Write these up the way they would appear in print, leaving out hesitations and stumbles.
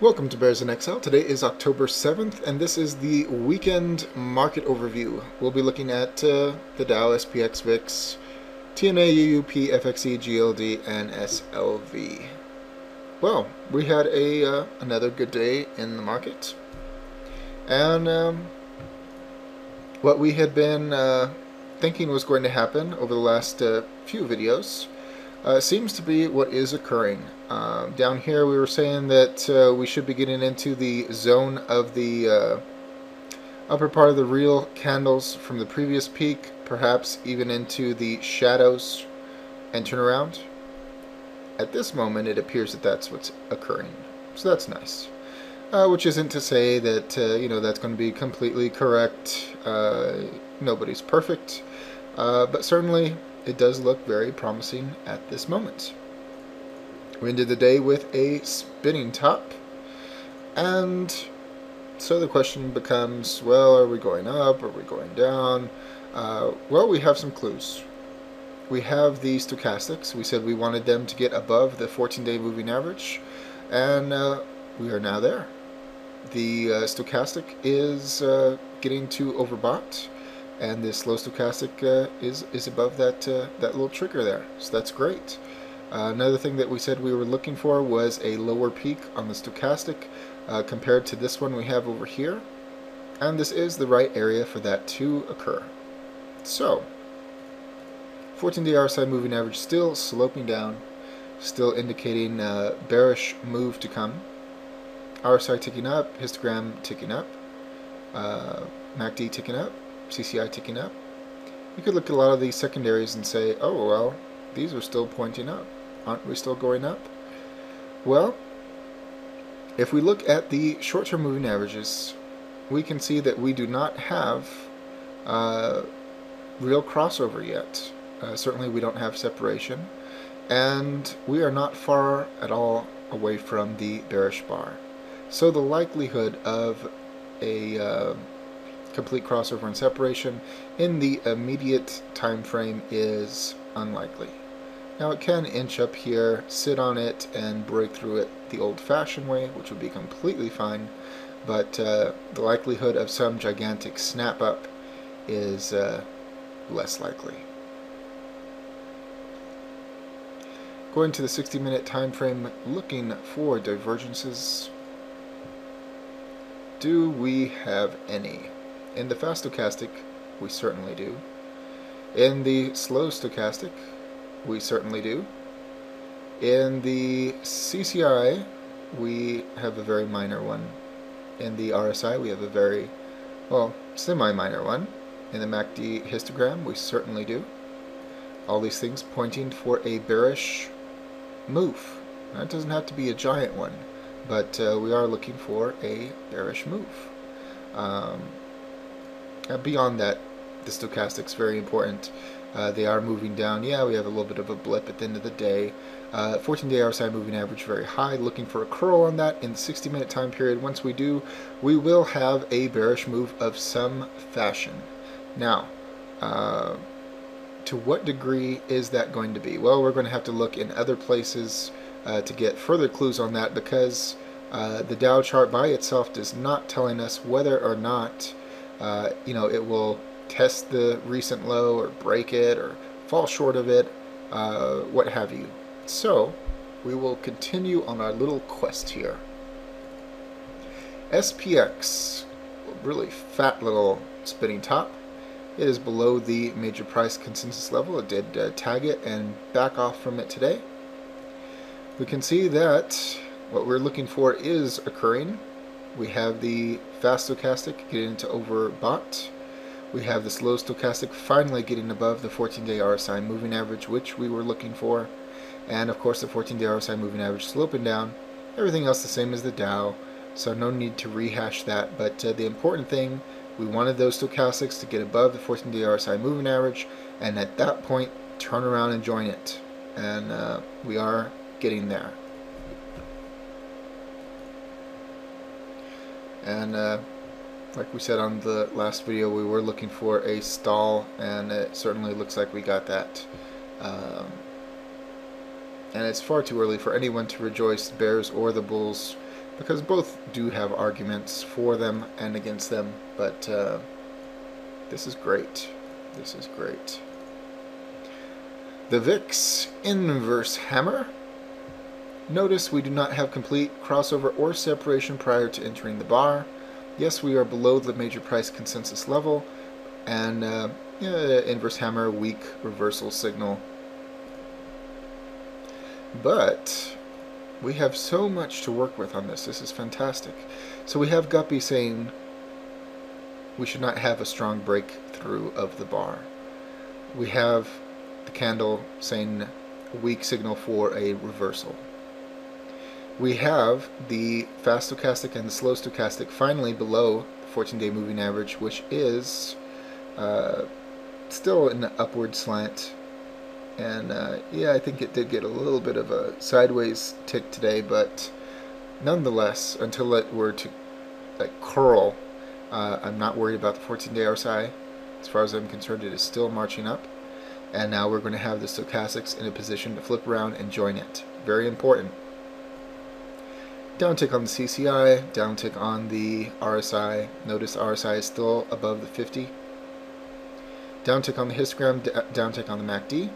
Welcome to Bears in Exile. Today is October 7th, and this is the weekend market overview. We'll be looking at the Dow, SPX, VIX, TNA, UUP, FXE, GLD, and SLV. Well, we had another good day in the market, and what we had been thinking was going to happen over the last few videos seems to be what is occurring. Down here we were saying that we should be getting into the zone of the upper part of the real candles from the previous peak, perhaps even into the shadows and turn around. At this moment it appears that that's what's occurring, so that's nice. Which isn't to say that that's going to be completely correct. Nobody's perfect, but certainly it does look very promising at this moment. We ended the day with a spinning top, and so the question becomes, well, are we going up? Are we going down? Well, we have some clues. We have the stochastics. We said we wanted them to get above the 14-day moving average, and we are now there. The stochastic is getting too overbought, and this slow stochastic is above that little trigger there, so that's great. Another thing that we said we were looking for was a lower peak on the stochastic compared to this one we have over here, and this is the right area for that to occur. So 14-day RSI moving average still sloping down, still indicating bearish move to come. RSI ticking up, histogram ticking up, MACD ticking up, CCI ticking up. You could look at a lot of these secondaries and say, oh well, these are still pointing up. Aren't we still going up? Well, if we look at the short-term moving averages, we can see that we do not have real crossover yet. Certainly we don't have separation, and we are not far at all away from the bearish bar. So the likelihood of a complete crossover and separation in the immediate time frame is unlikely. Now it can inch up here, sit on it, and break through it the old-fashioned way, which would be completely fine, but the likelihood of some gigantic snap-up is less likely. Going to the 60-minute time frame, looking for divergences. Do we have any? In the fast stochastic, we certainly do. In the slow stochastic, we certainly do. In the CCI, we have a very minor one. In the RSI, we have a very, well, semi-minor one. In the MACD histogram, we certainly do. All these things pointing for a bearish move. Now, it doesn't have to be a giant one, but we are looking for a bearish move. Beyond that, the stochastic's very important. They are moving down. Yeah, we have a little bit of a blip at the end of the day. 14-day RSI moving average very high. Looking for a curl on that in the 60-minute time period. Once we do, we will have a bearish move of some fashion. Now, to what degree is that going to be? Well, we're going to have to look in other places to get further clues on that, because the Dow chart by itself is not telling us whether or not it will test the recent low or break it or fall short of it, what have you. So we will continue on our little quest here. SPX, really fat little spinning top. It is below the major price consensus level. It did tag it and back off from it today. We can see that what we're looking for is occurring. We have the fast stochastic getting into overbought. We have the slow stochastic finally getting above the 14-day RSI moving average, which we were looking for. And of course the 14-day RSI moving average sloping down. Everything else the same as the Dow, so no need to rehash that. But the important thing, we wanted those stochastics to get above the 14-day RSI moving average, and at that point turn around and join it. And we are getting there. And like we said on the last video, we were looking for a stall, and it certainly looks like we got that. And it's far too early for anyone to rejoice, bears or the bulls, because both do have arguments for them and against them, but this is great. This is great. The VIX inverse hammer. Notice we do not have complete crossover or separation prior to entering the bar. Yes, we are below the major price consensus level, and inverse hammer, weak reversal signal. But we have so much to work with on this. This is fantastic. So we have Guppy saying we should not have a strong breakthrough of the bar. We have the candle saying weak signal for a reversal. We have the fast stochastic and the slow stochastic finally below the 14-day moving average, which is still in an upward slant. And yeah, I think it did get a little bit of a sideways tick today, but nonetheless, until it were to curl, I'm not worried about the 14-day RSI. As far as I'm concerned, it is still marching up. And now we're going to have the stochastics in a position to flip around and join it. Very important. Downtick on the CCI, downtick on the RSI. Notice RSI is still above the 50. Downtick on the histogram, downtick on the MACD.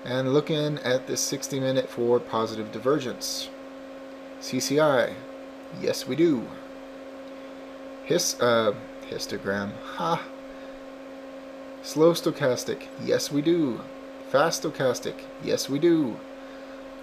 And looking at the 60-minute for positive divergence. CCI, yes we do. Histogram, ha. Slow stochastic, yes we do. Fast stochastic, yes we do.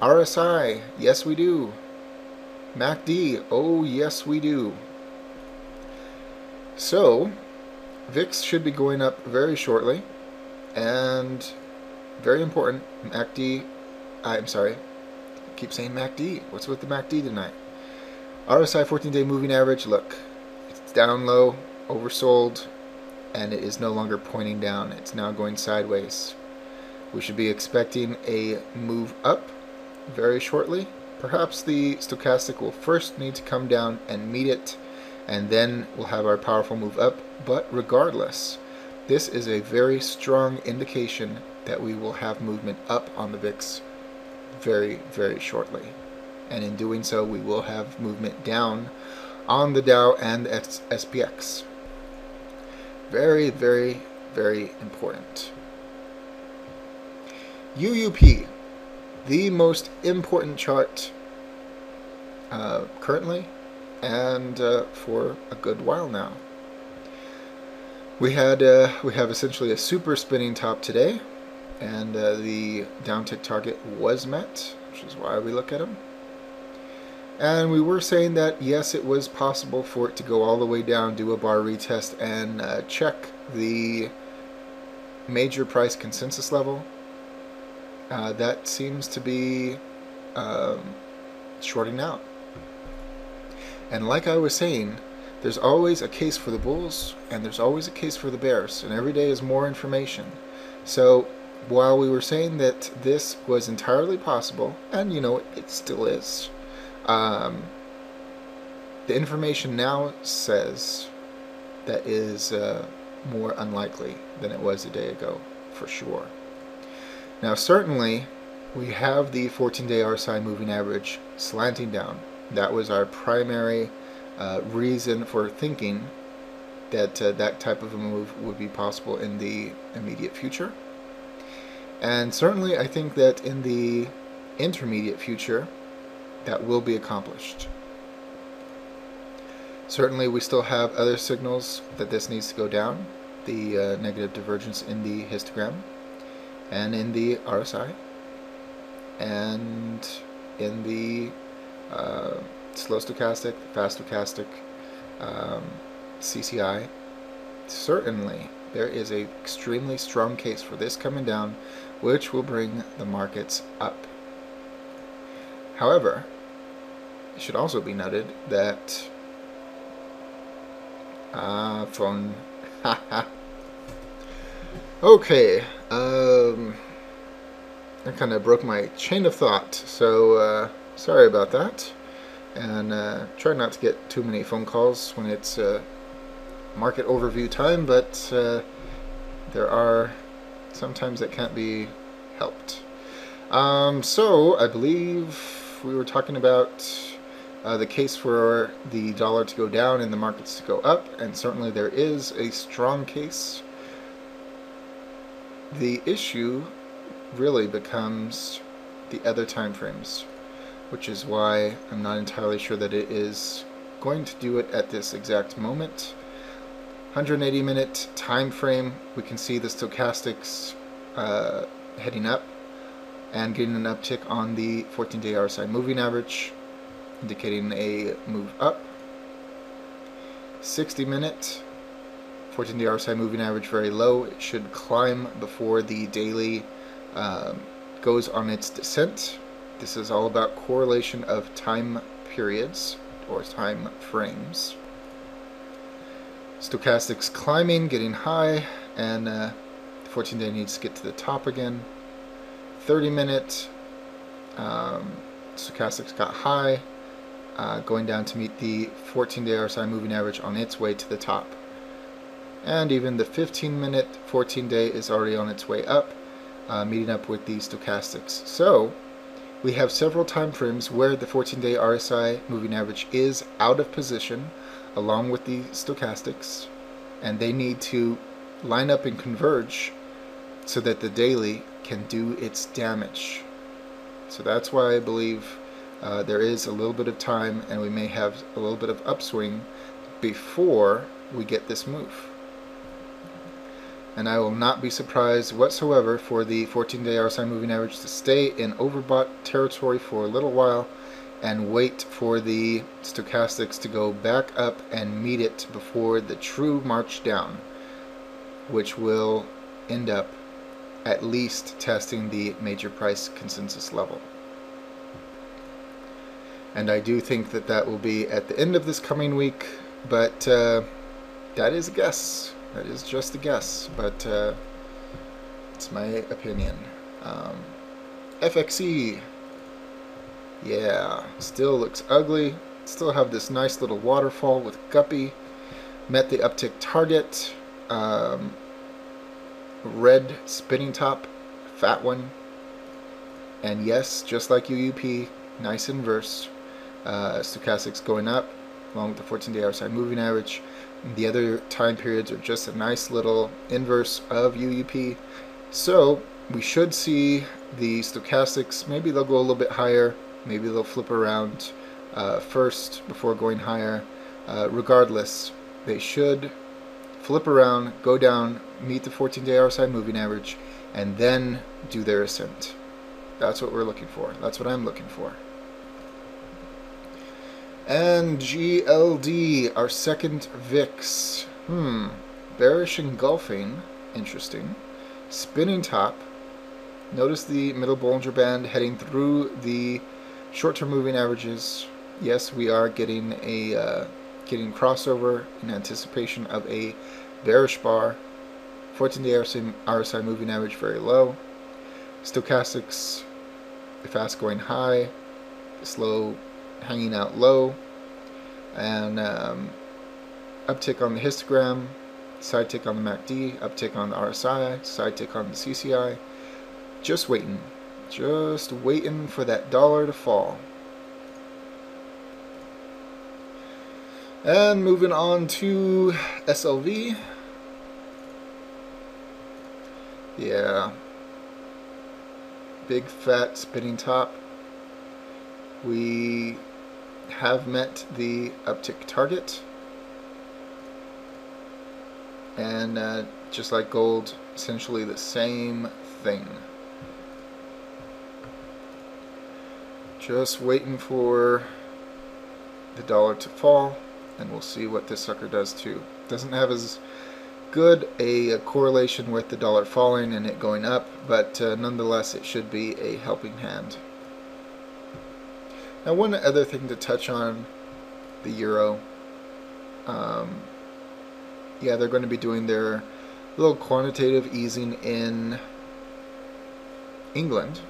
RSI, yes we do. MACD, oh yes we do. So, VIX should be going up very shortly, and very important, MACD, I'm sorry, I keep saying MACD, what's with the MACD tonight? RSI 14-day moving average, look, it's down low, oversold, and it is no longer pointing down, it's now going sideways. We should be expecting a move up very shortly. Perhaps the stochastic will first need to come down and meet it, and then we'll have our powerful move up. But regardless, this is a very strong indication that we will have movement up on the VIX very, very shortly. And in doing so, we will have movement down on the Dow and SPX. Very, very, very important. UUP, the most important chart currently and for a good while now. We have essentially a super spinning top today, and the downtick target was met, which is why we look at them. And we were saying that yes, it was possible for it to go all the way down, do a bar retest, and check the major price consensus level. That seems to be shorting out. And like I was saying, there's always a case for the bulls and there's always a case for the bears, and every day is more information. So while we were saying that this was entirely possible, and you know it still is, the information now says that is more unlikely than it was a day ago, for sure. Now certainly we have the 14-day RSI moving average slanting down. That was our primary reason for thinking that that type of a move would be possible in the immediate future. And certainly I think that in the intermediate future that will be accomplished. Certainly we still have other signals that this needs to go down. The negative divergence in the histogram, and in the RSI, and in the slow stochastic, fast stochastic, CCI. Certainly there is an extremely strong case for this coming down, which will bring the markets up. However, it should also be noted that phone okay, I kind of broke my chain of thought, so sorry about that. And try not to get too many phone calls when it's market overview time, but there are sometimes that can't be helped. So I believe we were talking about the case for the dollar to go down and the markets to go up, and certainly there is a strong case. The issue really becomes the other time frames, which is why I'm not entirely sure that it is going to do it at this exact moment. 180-minute time frame, we can see the stochastics heading up and getting an uptick on the 14-day RSI moving average, indicating a move up. 60-minute 14-day RSI moving average very low. It should climb before the daily goes on its descent. This is all about correlation of time periods or time frames. Stochastics climbing, getting high, and the 14-day needs to get to the top again. 30-minute stochastics got high, going down to meet the 14-day RSI moving average on its way to the top. And even the 15-minute 14-day is already on its way up, meeting up with the stochastics. So we have several time frames where the 14-day RSI moving average is out of position along with the stochastics, and they need to line up and converge so that the daily can do its damage. So that's why I believe there is a little bit of time, and we may have a little bit of upswing before we get this move. And I will not be surprised whatsoever for the 14-day RSI moving average to stay in overbought territory for a little while and wait for the stochastics to go back up and meet it before the true march down, which will end up at least testing the major price consensus level. And I do think that that will be at the end of this coming week, but that is a guess. That is just a guess, but it's my opinion. FXE, yeah, still looks ugly. Still have this nice little waterfall with Guppy. Met the uptick target. Red spinning top, fat one. And yes, just like UUP, nice inverse. Stochastics going up along with the 14-day RSI moving average. The other time periods are just a nice little inverse of UUP. So we should see the stochastics, maybe they'll go a little bit higher, maybe they'll flip around first before going higher. Regardless, they should flip around, go down, meet the 14-day RSI moving average, and then do their ascent. That's what we're looking for. That's what I'm looking for. And GLD, our second VIX. Bearish engulfing. Interesting. Spinning top. Notice the middle Bollinger Band heading through the short-term moving averages. Yes, we are getting a getting crossover in anticipation of a bearish bar. 14-day RSI moving average very low. Stochastics, the fast going high, the slow hanging out low, and uptick on the histogram, side tick on the MACD, uptick on the RSI, side tick on the CCI. Just waiting for that dollar to fall. And moving on to SLV. Yeah, big fat spinning top. We have met the uptick target, and just like gold, essentially the same thing. Just waiting for the dollar to fall, and we'll see what this sucker does too. Doesn't have as good a correlation with the dollar falling and it going up, but nonetheless it should be a helping hand. Now, one other thing to touch on, the euro. Yeah, they're going to be doing their little quantitative easing in England,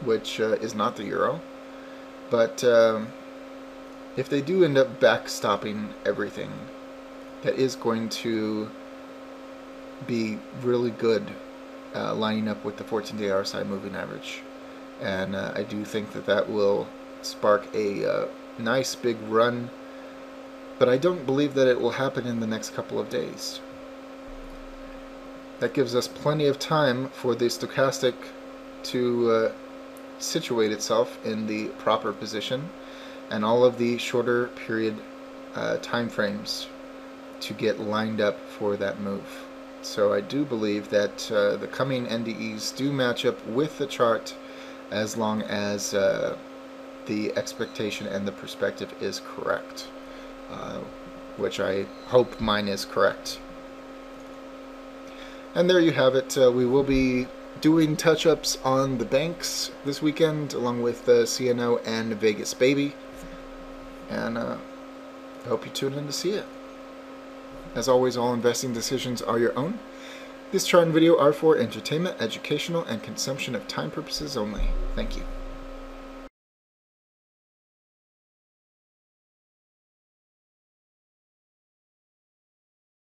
which is not the euro. But if they do end up backstopping everything, that is going to be really good, lining up with the 14-day RSI moving average. And I do think that that will spark a nice big run, but I don't believe that it will happen in the next couple of days. That gives us plenty of time for the stochastic to situate itself in the proper position, and all of the shorter period time frames to get lined up for that move. So I do believe that the coming NDEs do match up with the chart, as long as the expectation and the perspective is correct, which I hope mine is correct. And there you have it. We will be doing touch-ups on the banks this weekend, along with CNO and Vegas Baby, and I hope you tune in to see it. As always, all investing decisions are your own. This chart and video are for entertainment, educational, and consumption of time purposes only. Thank you.